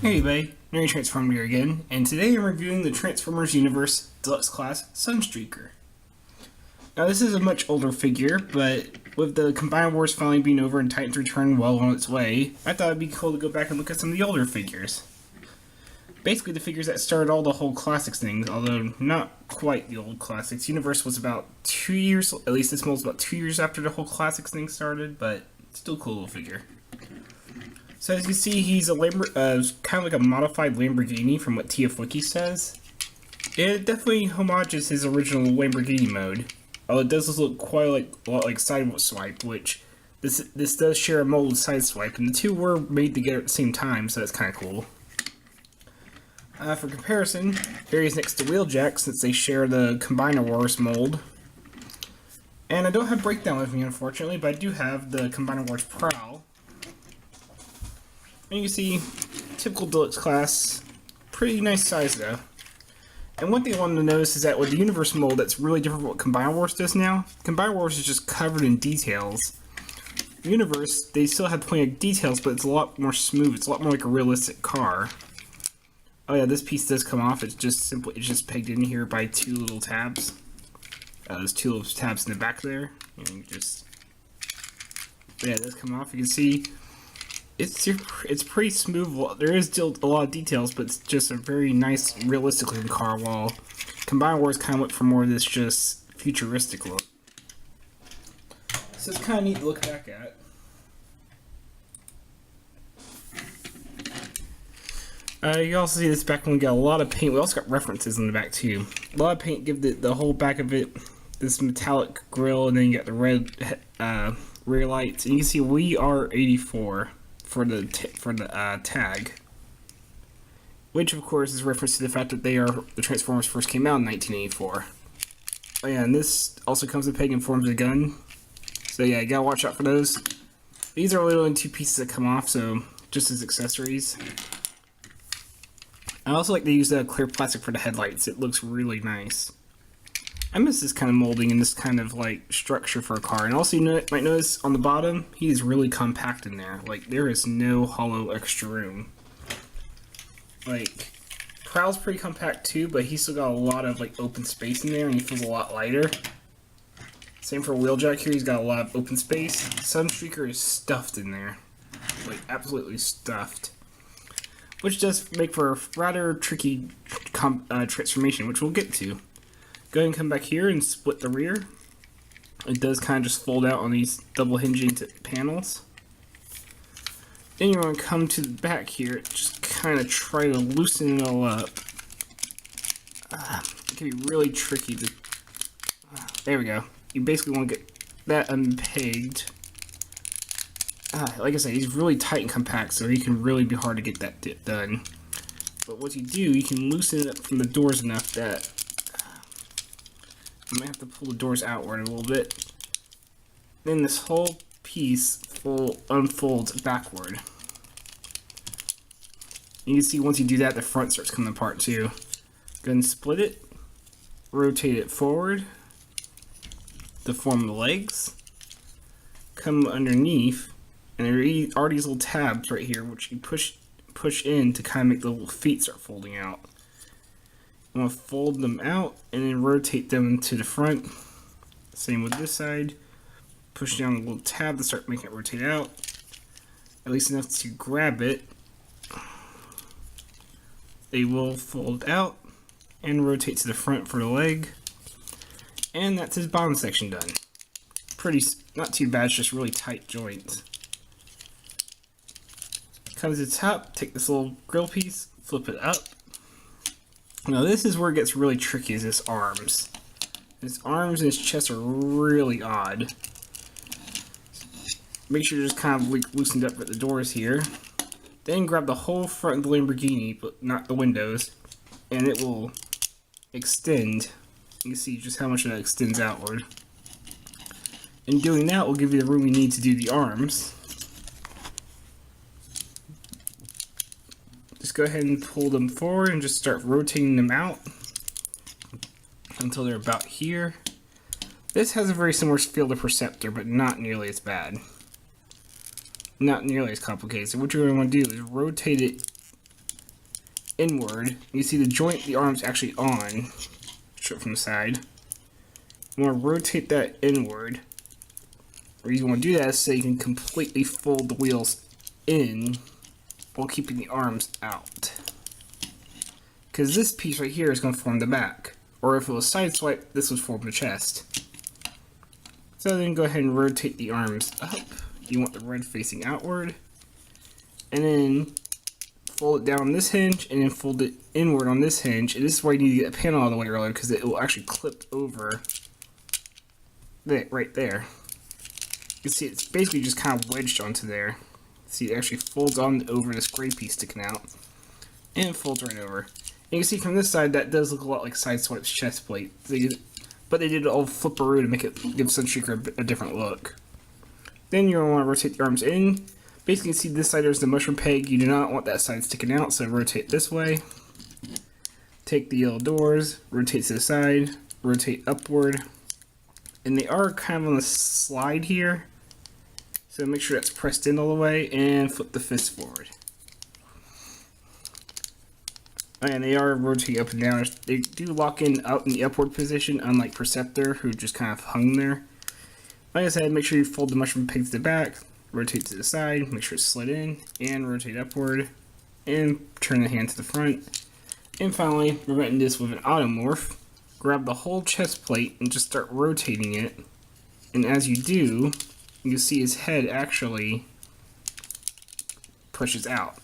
Hey everybody, Mary Transformed here again, and today I'm reviewing the Transformers Universe Deluxe Class Sunstreaker. Now this is a much older figure, but with the Combined Wars finally being over and Titan's Return well on its way, I thought it'd be cool to go back and look at some of the older figures. Basically the figures that started all the whole classics things, although not quite the old classics. Universe was about 2 years, at least this mold's about 2 years after the whole classics thing started, but still a cool little figure. So as you can see, he's a kind of like a modified Lamborghini from what TF Wiki says. It definitely homages his original Lamborghini mode, although it does look quite a lot like Sideswipe, which this does share a mold with Sideswipe, and the two were made together at the same time, so that's kind of cool. For comparison, here he is next to Wheeljack, since they share the Combiner Wars mold. And I don't have Breakdown with me, unfortunately, but I do have the Combiner Wars Prowl. And you can see, typical Deluxe class, pretty nice size though. And one thing I wanted to notice is that with the Universe mold, that's really different from what Combiner Wars does now. Combiner Wars is just covered in details. Universe, they still have plenty of details, but it's a lot more smooth. It's a lot more like a realistic car. Oh yeah, this piece does come off. It's just pegged in here by two little tabs. There's two little tabs in the back there. And yeah, it does come off. You can see. It's pretty smooth. There is still a lot of details, but it's just a very nice, realistic looking car, while Combiner Wars kind of went for more of this just futuristic look. So it's kind of neat to look back at. You also see this back one, we got a lot of paint. We also got references in the back too. A lot of paint give the whole back of it this metallic grille, and then you got the red rear lights. And you can see we are 84. For the tag, which of course is reference to the fact that the Transformers first came out in 1984. Oh yeah, and this also comes with pagan forms of gun. So yeah, you gotta watch out for those. These are only two pieces that come off, so just as accessories. I also like to use the clear plastic for the headlights. It looks really nice. I miss this kind of molding and this kind of like structure for a car. And also you might notice on the bottom, he is really compact in there. Like there is no hollow extra room. Like Prowl's pretty compact too, but he's still got a lot of like open space in there, and he feels a lot lighter. Same for Wheeljack here, he's got a lot of open space. Sunstreaker is stuffed in there, like absolutely stuffed, which does make for a rather tricky transformation, which we'll get to. Go ahead and come back here and split the rear. It does kind of just fold out on these double hinging panels. Then you're going to come to the back here, just kind of try to loosen it all up. It can be really tricky to... there we go. You basically want to get that unpegged. Like I said, he's really tight and compact, so he can really be hard to get that done. But what you do, you can loosen it up from the doors enough that I might have to pull the doors outward a little bit. Then this whole piece unfolds backward. You can see once you do that, the front starts coming apart too. Go ahead and split it, rotate it forward to form the legs, come underneath, and there are these little tabs right here which you push in to kind of make the little feet start folding out. I'm going to fold them out and then rotate them to the front. Same with this side. Push down the little tab to start making it rotate out. At least enough to grab it. They will fold out and rotate to the front for the leg. And that's his bottom section done. Not too bad, it's just really tight joints. Come to the top, take this little grill piece, flip it up. Now this is where it gets really tricky, is his arms. His arms and his chest are really odd. Make sure you're just kind of loosened up at the doors here. Then grab the whole front of the Lamborghini, but not the windows, and it will extend. You can see just how much that extends outward. And doing that will give you the room you need to do the arms. Just go ahead and pull them forward and just start rotating them out until they're about here. This has a very similar feel to Perceptor, but not nearly as bad. Not nearly as complicated. So what you're going to want to do is rotate it inward. You see the joint, the arm's actually on, straight from the side. You want to rotate that inward. The reason you want to do that is so you can completely fold the wheels in while keeping the arms out. Because this piece right here is going to form the back. Or if it was side swipe, this would form the chest. So then go ahead and rotate the arms up. You want the red facing outward. And then fold it down on this hinge and then fold it inward on this hinge. And this is why you need to get the panel out of the way earlier because it will actually clip over right there. You can see it's basically just kind of wedged onto there. See, it actually folds on over this gray piece sticking out. And it folds right over. And you can see from this side that does look a lot like Sideswipe's chest plate. But they did it all flipperoo to make it give Sunstreaker a different look. Then you're going to want to rotate the arms in. Basically, you see this side there's the mushroom peg. You do not want that side sticking out, so rotate this way. Take the yellow doors, rotate to the side, rotate upward. And they are kind of on the slide here. So make sure that's pressed in all the way and flip the fist forward. And they are rotating up and down. They do lock in out in the upward position, unlike Perceptor, who just kind of hung there. Like I said, make sure you fold the mushroom peg to the back, rotate to the side, make sure it's slid in, and rotate upward, and turn the hand to the front. And finally, we're going to do this with an automorph. Grab the whole chest plate and just start rotating it. And as you do, you see his head actually pushes out.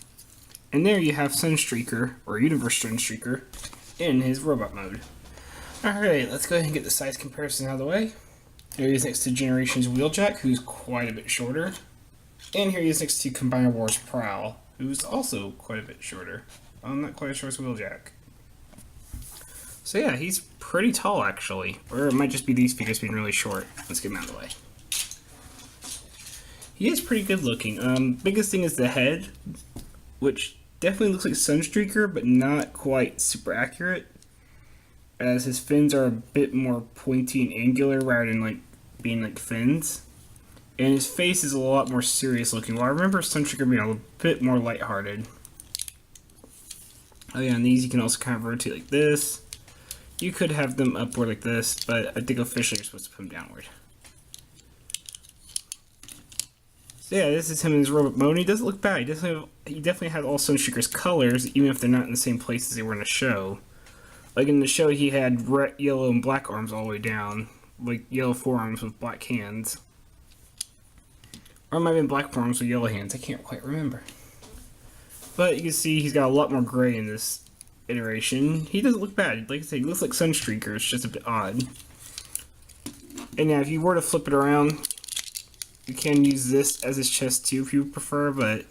And there you have Sunstreaker, or Universe Sunstreaker, in his robot mode. Alright, let's go ahead and get the size comparison out of the way. Here he is next to Generations Wheeljack, who's quite a bit shorter. And here he is next to Combiner Wars Prowl, who's also quite a bit shorter. Not quite as short as Wheeljack. So yeah, he's pretty tall actually. Or it might just be these figures being really short. Let's get him out of the way. He is pretty good looking. Biggest thing is the head, which definitely looks like Sunstreaker, but not quite super accurate, as his fins are a bit more pointy and angular rather than like being like fins. And his face is a lot more serious looking. Well, I remember Sunstreaker being a bit more lighthearted. Oh yeah, and these you can also kind of rotate like this. You could have them upward like this, but I think officially you're supposed to put them downward. So yeah, this is him in his robot mode. He doesn't look bad. He definitely has all Sunstreaker's colors, even if they're not in the same place as they were in the show. Like in the show, he had red, yellow, and black arms all the way down, like yellow forearms with black hands, or it might have been black forearms with yellow hands. I can't quite remember. But you can see he's got a lot more gray in this iteration. He doesn't look bad. Like I said, he looks like Sunstreaker. It's just a bit odd. And now, if you were to flip it around, you can use this as his chest too if you prefer, but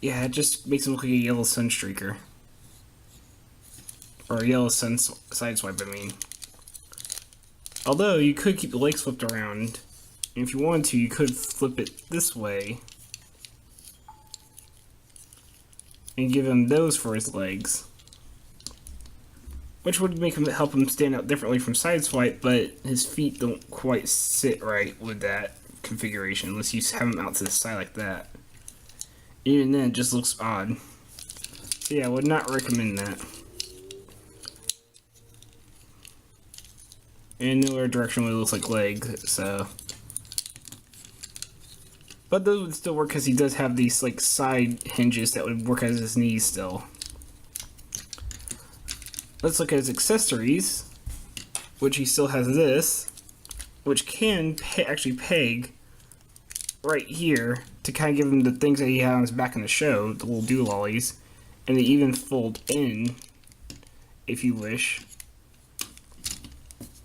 yeah, it just makes him look like a yellow Sunstreaker. Or a yellow Sideswipe, I mean. Although, you could keep the legs flipped around. And if you wanted to, you could flip it this way. And give him those for his legs. Which would help him stand out differently from Sideswipe, but his feet don't quite sit right with that configuration unless you have him out to the side like that. Even then, it just looks odd. So yeah, I would not recommend that. And the other direction really looks like legs, so. But those would still work because he does have these like side hinges that would work as his knees still. Let's look at his accessories, which he still has this, which can actually peg right here to kind of give him the things that he had on his back in the show, the little doolollies, and they even fold in if you wish.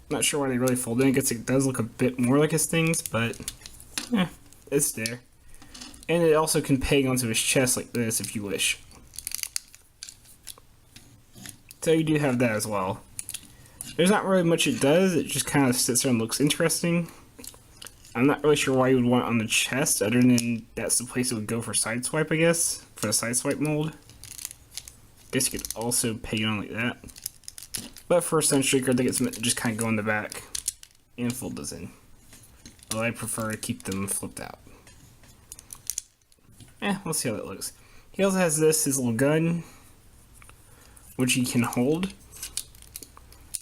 Not sure why they really fold in. I guess it does look a bit more like his things, but it's there. And it also can peg onto his chest like this if you wish. So you do have that as well. There's not really much it does, it just kind of sits there and looks interesting. I'm not really sure why you would want it on the chest, other than that's the place it would go for Sideswipe, I guess, for the Sideswipe mold. Guess you could also peg it on like that. But for Sunstreaker, I think it's meant to just kind of go in the back and fold those in. Although I prefer to keep them flipped out. We'll see how that looks. He also has this, his little gun, which he can hold.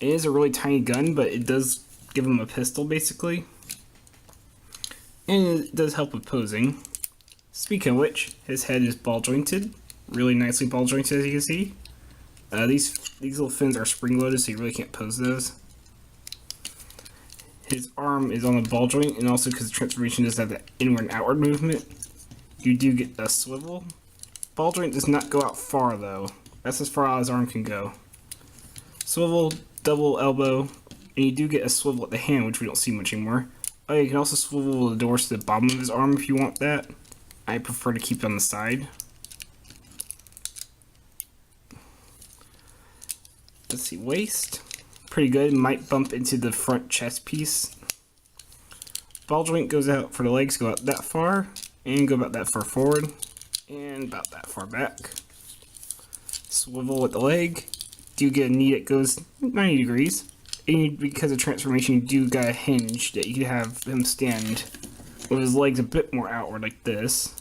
It is a really tiny gun, but it does give him a pistol, basically. And it does help with posing. Speaking of which, his head is ball jointed. Really nicely ball jointed, as you can see. These little fins are spring loaded, so you really can't pose those. His arm is on a ball joint, and also because the transformation does have that inward and outward movement, you do get a swivel. Ball joint does not go out far, though. That's as far out as his arm can go. Swivel, double elbow, and you do get a swivel at the hand, which we don't see much anymore. Oh, you can also swivel the doors to the bottom of his arm if you want that. I prefer to keep it on the side. Let's see, waist. Pretty good. Might bump into the front chest piece. Ball joint goes out for the legs, go out that far, and go about that far forward, and about that far back. Swivel with the leg. Do get a knee that goes 90 degrees. And because of transformation, you do got a hinge that you can have him stand with his legs a bit more outward like this.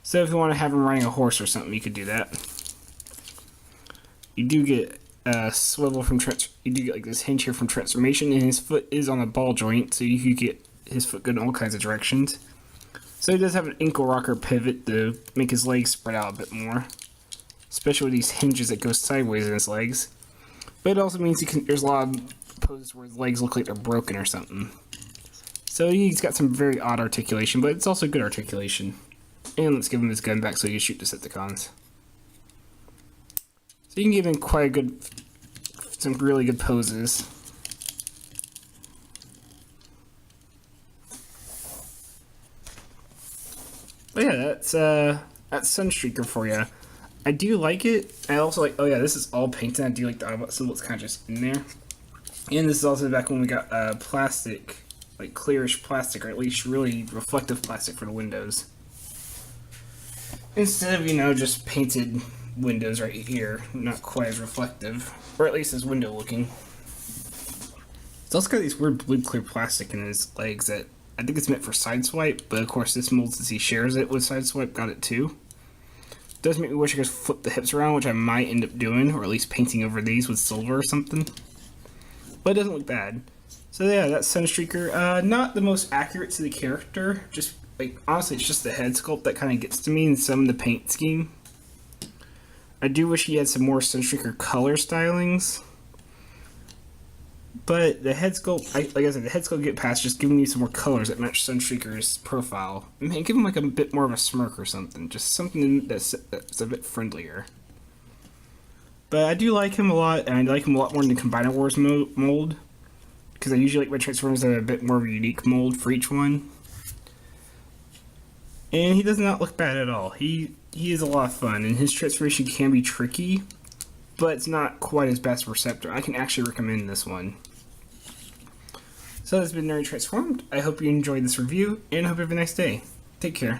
So if you want to have him riding a horse or something, you could do that. You do get a swivel from you do get like this hinge here from transformation, and his foot is on a ball joint, so you could get his foot going in all kinds of directions. So he does have an ankle rocker pivot to make his legs spread out a bit more, especially with these hinges that go sideways in his legs. But it also means there's a lot of poses where his legs look like they're broken or something. So he's got some very odd articulation, but it's also good articulation. And let's give him his gun back so he can shoot Decepticons. So you can give him some really good poses. But yeah, that's Sunstreaker for you. I do like it. I also like, oh yeah, this is all painted. I do like the autobot symbol, it's kind of just in there. And this is also back when we got plastic, like clearish plastic, or at least really reflective plastic for the windows. Instead of, just painted windows right here, not quite as reflective, or at least as window looking. It's also got these weird blue clear plastic in his legs that I think it's meant for Sideswipe, but of course this mold, since he shares it with Sideswipe, got it too. It does make me wish I could flip the hips around, which I might end up doing, or at least painting over these with silver or something. But it doesn't look bad. So yeah, that's Sunstreaker. Not the most accurate to the character, just like, honestly, it's just the head sculpt that kind of gets to me and some of the paint scheme. I do wish he had some more Sunstreaker color stylings. But the head sculpt, like I said, the head sculpt get past just giving me some more colors that match Sunstreaker's profile. Man, give him like a bit more of a smirk or something. Just something that's a bit friendlier. But I do like him a lot, and I like him a lot more in the Combiner Wars mold. Because I usually like my Transformers that have a bit more of a unique mold for each one. And he does not look bad at all. He is a lot of fun, and his transformation can be tricky, but it's not quite as bad as Receptor. I can actually recommend this one. So that's been Nerd Transformed. I hope you enjoyed this review, and I hope you have a nice day. Take care.